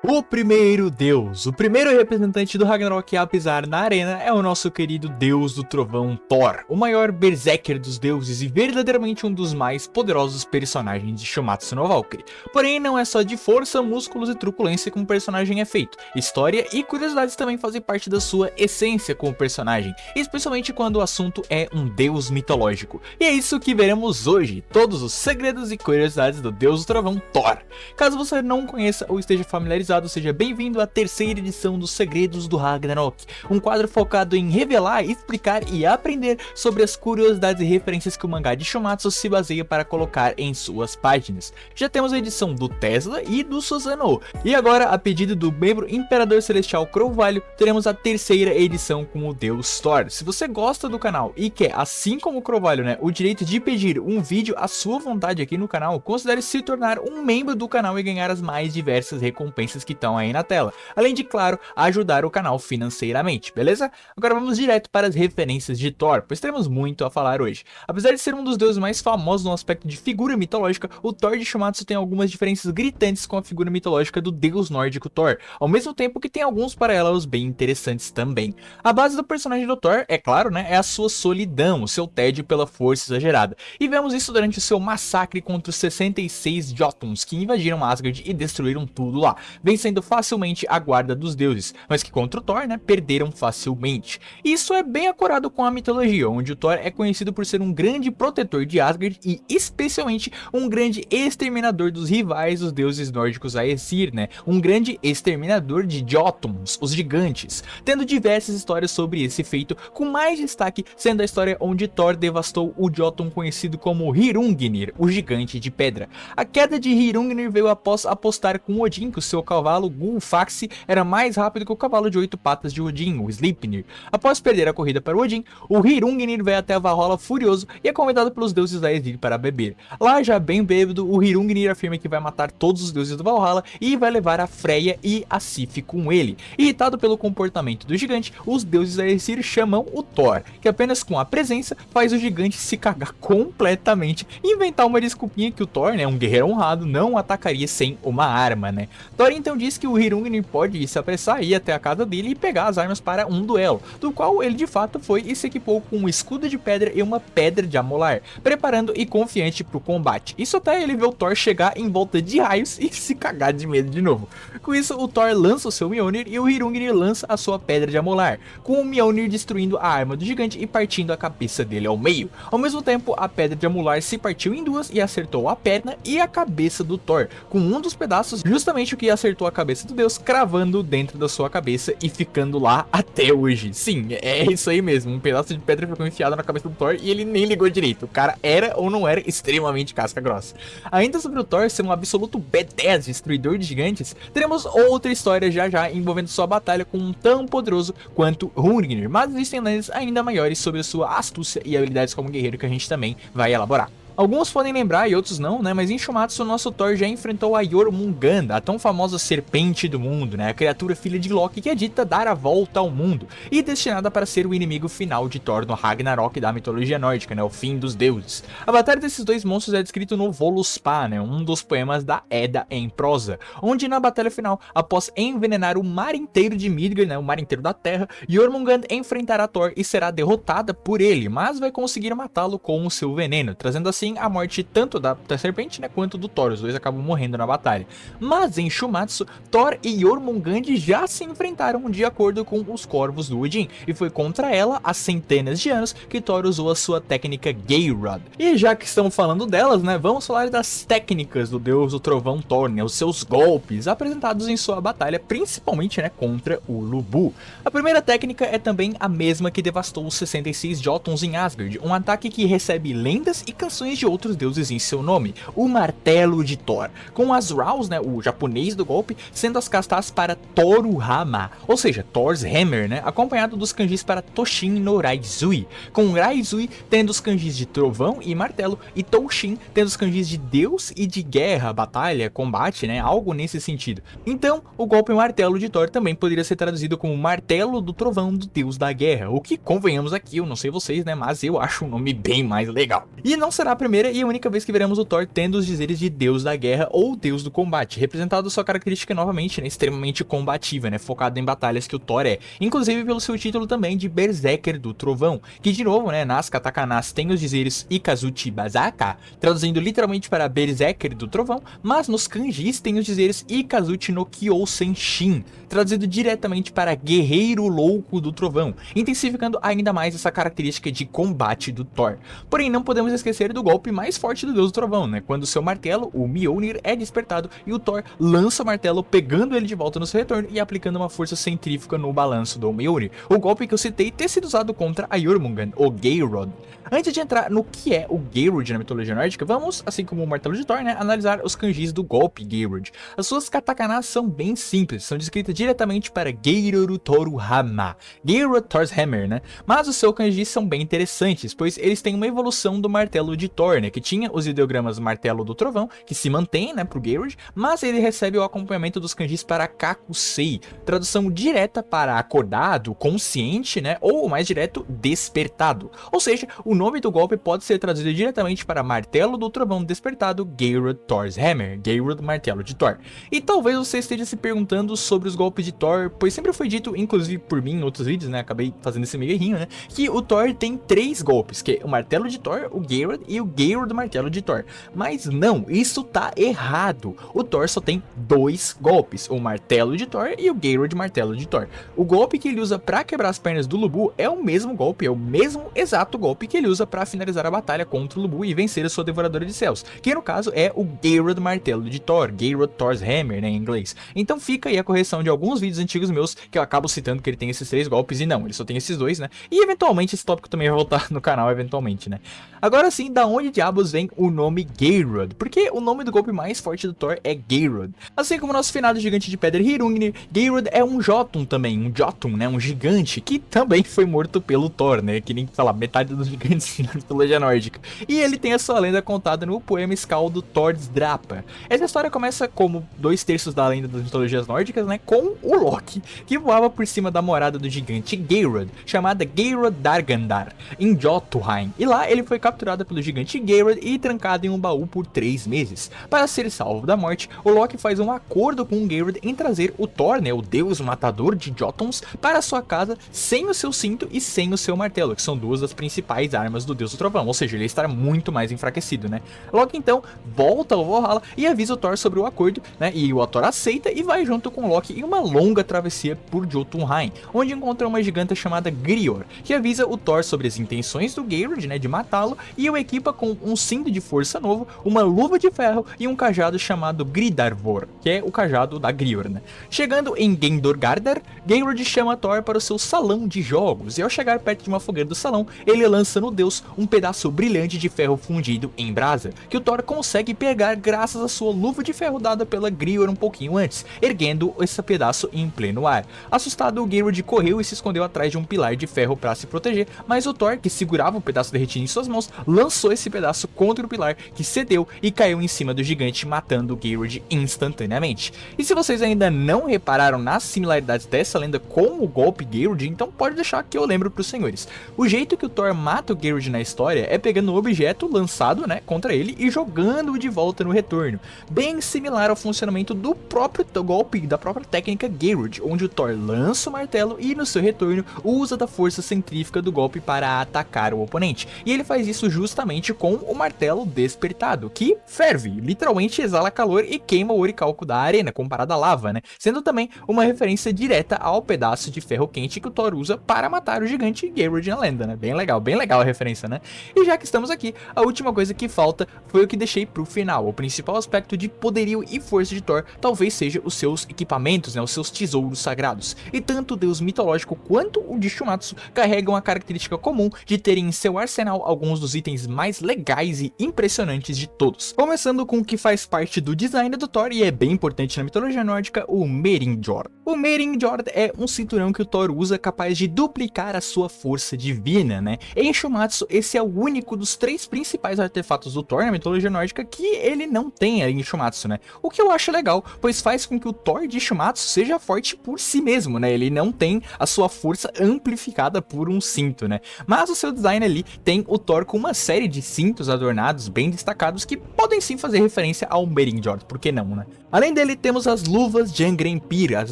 O primeiro deus, o primeiro representante do Ragnarok a pisar na arena é o nosso querido deus do trovão Thor, o maior berserker dos deuses e verdadeiramente um dos mais poderosos personagens de Shumatsu no Valkyrie. Porém, não é só de força, músculos e truculência como o personagem é feito. História e curiosidades também fazem parte da sua essência como personagem, especialmente quando o assunto é um deus mitológico. E é isso que veremos hoje, todos os segredos e curiosidades do deus do trovão Thor. Caso você não conheça ou esteja familiarizado, seja bem-vindo à terceira edição dos Segredos do Ragnarok, um quadro focado em revelar, explicar e aprender sobre as curiosidades e referências que o mangá de Shumatsu se baseia para colocar em suas páginas. Já temos a edição do Tesla e do Susanoo, e agora, a pedido do membro Imperador Celestial Crovalho, teremos a terceira edição com o deus Thor. Se você gosta do canal e quer, assim como o Crovalho, o direito de pedir um vídeo à sua vontade aqui no canal, considere se tornar um membro do canal e ganhar as mais diversas recompensas que estão aí na tela, além de, claro, ajudar o canal financeiramente, beleza? Agora vamos direto para as referências de Thor, pois temos muito a falar hoje. Apesar de ser um dos deuses mais famosos no aspecto de figura mitológica, o Thor de Shumatsu tem algumas diferenças gritantes com a figura mitológica do deus nórdico Thor, ao mesmo tempo que tem alguns paralelos bem interessantes também. A base do personagem do Thor, é claro, é a sua solidão, o seu tédio pela força exagerada, e vemos isso durante o seu massacre contra os 66 Jotuns que invadiram Asgard e destruíram tudo lá, vencendo facilmente a guarda dos deuses, mas que contra o Thor, perderam facilmente. Isso é bem acurado com a mitologia, onde o Thor é conhecido por ser um grande protetor de Asgard e especialmente um grande exterminador dos rivais dos deuses nórdicos Aesir, um grande exterminador de Jotuns, os gigantes, tendo diversas histórias sobre esse feito, com mais destaque sendo a história onde Thor devastou o Jotun conhecido como Hirungnir, o gigante de pedra. A queda de Hirungnir veio após apostar com Odin que o seu cavalo Gullfaxi era mais rápido que o cavalo de 8 patas de Odin, o Sleipnir. Após perder a corrida para Odin, o Hirungnir vai até a Valhalla furioso e é convidado pelos deuses da Aesir para beber. Lá, já bem bêbado, o Hirungnir afirma que vai matar todos os deuses do Valhalla e vai levar a Freya e a Sif com ele. Irritado pelo comportamento do gigante, os deuses da Aesir chamam o Thor, que apenas com a presença faz o gigante se cagar completamente e inventar uma desculpinha que o Thor, um guerreiro honrado, não atacaria sem uma arma, Thor então diz que o Hirungnir pode se apressar e ir até a casa dele e pegar as armas para um duelo, do qual ele de fato foi e se equipou com um escudo de pedra e uma pedra de amolar, preparando e confiante para o combate. Isso até ele ver o Thor chegar em volta de raios e se cagar de medo de novo. Com isso, o Thor lança o seu Mjolnir e o Hirungnir lança a sua pedra de amolar, com o Mjolnir destruindo a arma do gigante e partindo a cabeça dele ao meio. Ao mesmo tempo, a pedra de amolar se partiu em duas e acertou a perna e a cabeça do Thor, com um dos pedaços justamente o que acertou a cabeça do deus, cravando dentro da sua cabeça e ficando lá até hoje. Sim, é isso aí mesmo, um pedaço de pedra ficou enfiado na cabeça do Thor e ele nem ligou direito. O cara era ou não era extremamente casca grossa. Ainda sobre o Thor ser um absoluto B10 destruidor de gigantes, teremos outra história já envolvendo sua batalha com um tão poderoso quanto Hrungnir, mas existem lendas ainda maiores sobre a sua astúcia e habilidades como guerreiro que a gente também vai elaborar. Alguns podem lembrar e outros não, mas em Shumatsu o nosso Thor já enfrentou a Jormungand, a tão famosa serpente do mundo, a criatura filha de Loki que é dita dar a volta ao mundo e destinada para ser o inimigo final de Thor no Ragnarok da mitologia nórdica, o fim dos deuses. A batalha desses dois monstros é descrito no Voluspa, um dos poemas da Edda em prosa, onde na batalha final, após envenenar o mar inteiro de Midgard, o mar inteiro da terra, Jormungand enfrentará Thor e será derrotada por ele, mas vai conseguir matá-lo com o seu veneno, trazendo assim a morte tanto da serpente, quanto do Thor. Os dois acabam morrendo na batalha. Mas em Shumatsu, Thor e Jormungand já se enfrentaram de acordo com os corvos do Odin, e foi contra ela, há centenas de anos, que Thor usou a sua técnica Geirrod. E já que estamos falando delas, vamos falar das técnicas do deus do trovão Thor, os seus golpes apresentados em sua batalha, principalmente contra o Lubu. A primeira técnica é também a mesma que devastou os 66 Jotuns em Asgard, um ataque que recebe lendas e canções de outros deuses em seu nome, o martelo de Thor, com as Raus, o japonês do golpe, sendo as castas para Toru-hama, ou seja, Thor's Hammer, acompanhado dos kanjis para Toshin no Raizui, com Raizui tendo os kanjis de trovão e martelo, e Toshin tendo os kanjis de deus e de guerra, batalha, combate, algo nesse sentido. Então, o golpe martelo de Thor também poderia ser traduzido como martelo do trovão do deus da guerra, o que, convenhamos aqui, eu não sei vocês, mas eu acho um nome bem mais legal. E não será a primeira e a única vez que veremos o Thor tendo os dizeres de deus da guerra ou deus do combate, representado sua característica novamente, né, extremamente combativa, né, focado em batalhas que o Thor é, inclusive pelo seu título também de Berserker do Trovão, que de novo, né, nas katakanas tem os dizeres Ikazuchi Bazaka, traduzindo literalmente para Berserker do Trovão, mas nos kanjis tem os dizeres Ikazuchi no Kyousen Shin, traduzido diretamente para Guerreiro Louco do Trovão, intensificando ainda mais essa característica de combate do Thor. Porém, não podemos esquecer do golpe mais forte do Deus do Trovão, né, quando seu martelo, o Mjolnir, é despertado e o Thor lança o martelo, pegando ele de volta no seu retorno e aplicando uma força centrífuga no balanço do Mjolnir, o golpe que eu citei ter sido usado contra a Jormungand, o Geirrod. Antes de entrar no que é o Geirrod na mitologia nórdica, vamos, assim como o martelo de Thor, né, analisar os kanjis do golpe Geirrod. As suas katakanas são bem simples, são descritas diretamente para Geiroru Toru Hama, Geirrod Thor's Hammer, né, mas os seus kanjis são bem interessantes, pois eles têm uma evolução do martelo de Thor, né, que tinha os ideogramas martelo do trovão, que se mantém, né, pro Geirrod, mas ele recebe o acompanhamento dos kanjis para Kakusei, tradução direta para acordado, consciente, né, ou mais direto, despertado. Ou seja, o nome do golpe pode ser traduzido diretamente para martelo do trovão despertado, Geirrod Thor's Hammer, Geirrod martelo de Thor. E talvez você esteja se perguntando sobre os golpes de Thor, pois sempre foi dito, inclusive por mim em outros vídeos, né, acabei fazendo esse meio errinho, né, que o Thor tem 3 golpes, que é o martelo de Thor, o Geirrod e o Geirrod martelo de Thor. Mas não, isso tá errado. O Thor só tem 2 golpes, o martelo de Thor e o Geirrod martelo de Thor. O golpe que ele usa para quebrar as pernas do Lubu é o mesmo golpe, é o mesmo exato golpe que ele usa para finalizar a batalha contra o Lubu e vencer a sua devoradora de céus, que no caso é o Geirrod martelo de Thor, Geirrod Thor's Hammer, né, em inglês. Então fica aí a correção de alguns vídeos antigos meus que eu acabo citando que ele tem esses 3 golpes e não, ele só tem esses 2, né? E eventualmente esse tópico também vai voltar no canal eventualmente, né? Agora sim, da onde diabos vem o nome Geirrod? Porque o nome do golpe mais forte do Thor é Geirrod. Assim como o nosso finado gigante de pedra Hrungnir, Geirrod é um Jotun também, um Jotun, né, um gigante que também foi morto pelo Thor, né, que nem, sei lá, metade dos gigantes na mitologia nórdica. E ele tem a sua lenda contada no poema Skald do Thordrapa. Essa história começa como 2/3 da lenda das mitologias nórdicas, né, com o Loki, que voava por cima da morada do gigante Geirrod, chamada Geirrod Dargandar, em Jotunheim. E lá ele foi capturado pelo gigante Geirrod e trancado em um baú por 3 meses. Para ser salvo da morte, o Loki faz um acordo com o Geirrod em trazer o Thor, né, o deus matador de Jotuns, para sua casa sem o seu cinto e sem o seu martelo, que são 2 das principais armas do deus do trovão, ou seja, ele estará muito mais enfraquecido, né. Loki então volta ao Valhalla e avisa o Thor sobre o acordo, né, e o Thor aceita e vai junto com Loki em uma longa travessia por Jotunheim, onde encontra uma giganta chamada Grior, que avisa o Thor sobre as intenções do Geirrod, né, de matá-lo, e o equipa com um cinto de força novo, uma luva de ferro e um cajado chamado Gridarvor, que é o cajado da Grior, né. Chegando em Gendorgardar, Geirrod chama Thor para o seu salão de jogos, e ao chegar perto de uma fogueira do salão, ele lança no deus um pedaço brilhante de ferro fundido em brasa, que o Thor consegue pegar graças à sua luva de ferro dada pela Grior um pouquinho antes, erguendo esse pedaço em pleno ar. Assustado, o Geirrod correu e se escondeu atrás de um pilar de ferro para se proteger, mas o Thor, que segurava o pedaço derretido em suas mãos, lançou esse pedaço contra o pilar, que cedeu e caiu em cima do gigante, matando o Geirrod instantaneamente. E se vocês ainda não repararam nas similaridades dessa lenda com o golpe Geirrod, então pode deixar que eu lembro para os senhores. O jeito que o Thor mata o Geirrod na história é pegando o objeto lançado, né, contra ele e jogando-o de volta no retorno, bem similar ao funcionamento do próprio golpe, da própria técnica Geirrod, onde o Thor lança o martelo e no seu retorno usa da força centrífuga do golpe para atacar o oponente. E ele faz isso justamente com o martelo despertado, que ferve, literalmente exala calor e queima o oricalco da arena, comparado à lava, né? Sendo também uma referência direta ao pedaço de ferro quente que o Thor usa para matar o gigante Geirrod na lenda, né? Bem legal a referência, né? E já que estamos aqui, a última coisa que falta foi o que deixei pro final. O principal aspecto de poderio e força de Thor talvez seja os seus equipamentos, né? Os seus tesouros sagrados. E tanto o deus mitológico quanto o de Shumatsu carregam a característica comum de terem em seu arsenal alguns dos itens mais legais e impressionantes de todos. Começando com o que faz parte do design do Thor e é bem importante na mitologia nórdica, o Merinjor. O Meiringjord é um cinturão que o Thor usa capaz de duplicar a sua força divina, né? Em Shumatsu, esse é o único dos 3 principais artefatos do Thor na mitologia nórdica que ele não tem em Shumatsu, né? O que eu acho legal, pois faz com que o Thor de Shumatsu seja forte por si mesmo, né? Ele não tem a sua força amplificada por um cinto, né? Mas o seu design ali tem o Thor com uma série de cintos adornados bem destacados que podem sim fazer referência ao Meiringjord, por que não, né? Além dele, temos as luvas Jangrempir, as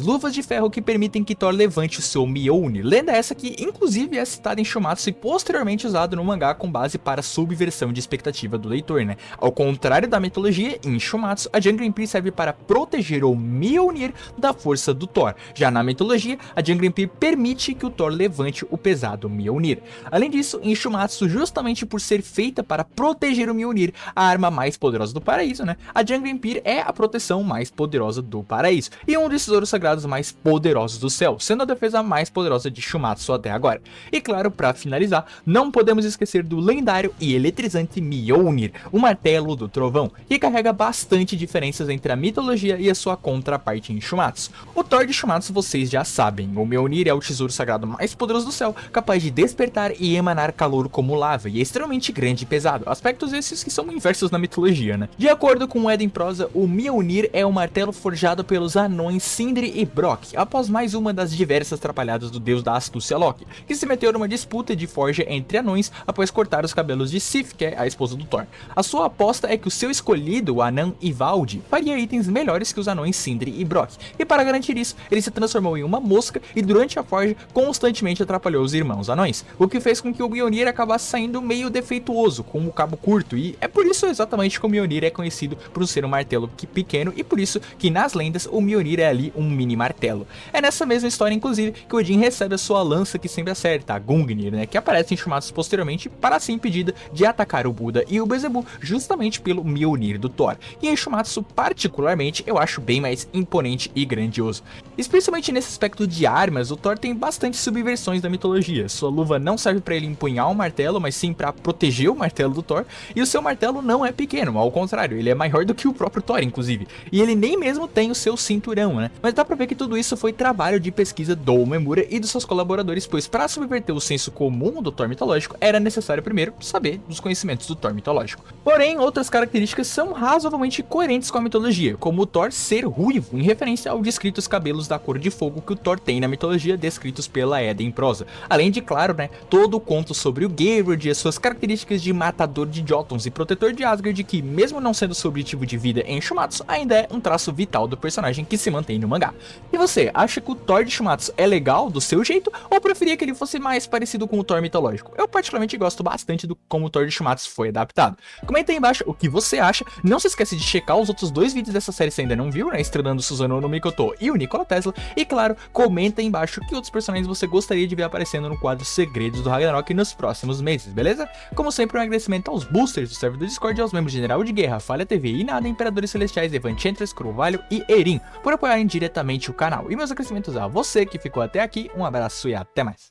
luvas de ferro que permitem que Thor levante o seu Mjolnir, lenda essa que inclusive é citada em Shumatsu e posteriormente usado no mangá com base para subversão de expectativa do leitor, né? Ao contrário da mitologia, em Shumatsu, a Jangrempir serve para proteger o Mjolnir da força do Thor. Já na mitologia, a Jangrempir permite que o Thor levante o pesado Mjolnir. Além disso, em Shumatsu, justamente por ser feita para proteger o Mjolnir, a arma mais poderosa do paraíso, né? A Jangrempir é a proteção mais poderosa do paraíso e um dos tesouros sagrados mais poderosos do céu, sendo a defesa mais poderosa de Shumatsu até agora. E claro, para finalizar, não podemos esquecer do lendário e eletrizante Mjolnir, o martelo do trovão, que carrega bastante diferenças entre a mitologia e a sua contraparte em Shumatsu. O Thor de Shumatsu vocês já sabem, o Mjolnir é o tesouro sagrado mais poderoso do céu, capaz de despertar e emanar calor como lava, e é extremamente grande e pesado, aspectos esses que são inversos na mitologia, né? De acordo com o Eden Prosa, o Mjolnir é um martelo forjado pelos anões Sindri e Brok, após mais uma das diversas atrapalhadas do deus da astúcia Loki, que se meteu numa disputa de forja entre anões após cortar os cabelos de Sif, que é a esposa do Thor. A sua aposta é que o seu escolhido, o anão Ivaldi, faria itens melhores que os anões Sindri e Brok, e para garantir isso, ele se transformou em uma mosca e durante a forja constantemente atrapalhou os irmãos anões, o que fez com que o Mjolnir acabasse saindo meio defeituoso, com o cabo curto, e é por isso exatamente que o Mjolnir é conhecido por ser um martelo pequeno e por isso que nas lendas o Mjolnir é ali um mini martelo. É nessa mesma história inclusive que Odin recebe a sua lança que sempre acerta, a Gungnir, né, que aparece em Shumatsu posteriormente para ser impedida de atacar o Buda e o Beelzebub justamente pelo Mjolnir do Thor. E em Shumatsu particularmente eu acho bem mais imponente e grandioso. Especialmente nesse aspecto de armas, o Thor tem bastante subversões da mitologia. Sua luva não serve para ele empunhar o martelo, mas sim para proteger o martelo do Thor, e o seu martelo não é pequeno, ao contrário, ele é maior do que o próprio Thor inclusive. E ele nem mesmo tem o seu cinturão, né? Mas dá pra ver que tudo isso foi trabalho de pesquisa do Uemura e dos seus colaboradores, pois para subverter o senso comum do Thor mitológico, era necessário primeiro saber dos conhecimentos do Thor mitológico. Porém, outras características são razoavelmente coerentes com a mitologia, como o Thor ser ruivo, em referência aos descritos cabelos da cor de fogo que o Thor tem na mitologia, descritos pela Eden Prosa. Além de, claro, né, todo o conto sobre o Geirrod e as suas características de matador de Jotuns e protetor de Asgard, que mesmo não sendo seu objetivo de vida em Shumatsu, ainda é um traço vital do personagem que se mantém no mangá. E você, acha que o Thor de Shumatsu é legal do seu jeito, ou preferia que ele fosse mais parecido com o Thor mitológico? Eu particularmente gosto bastante do como o Thor de Shumatsu foi adaptado. Comenta aí embaixo o que você acha, não se esquece de checar os outros 2 vídeos dessa série se ainda não viu, né, estrelando Susanoo no Mikoto e o Nikola Tesla, e claro, comenta aí embaixo que outros personagens você gostaria de ver aparecendo no quadro Segredos do Ragnarok nos próximos meses, beleza? Como sempre, um agradecimento aos boosters do server do Discord, aos membros General de Guerra, Falha TV e Nada, Imperadores Celestiais, Enchantress, Cruvalho e Erin, por apoiarem diretamente o canal. E meus agradecimentos a você que ficou até aqui, um abraço e até mais.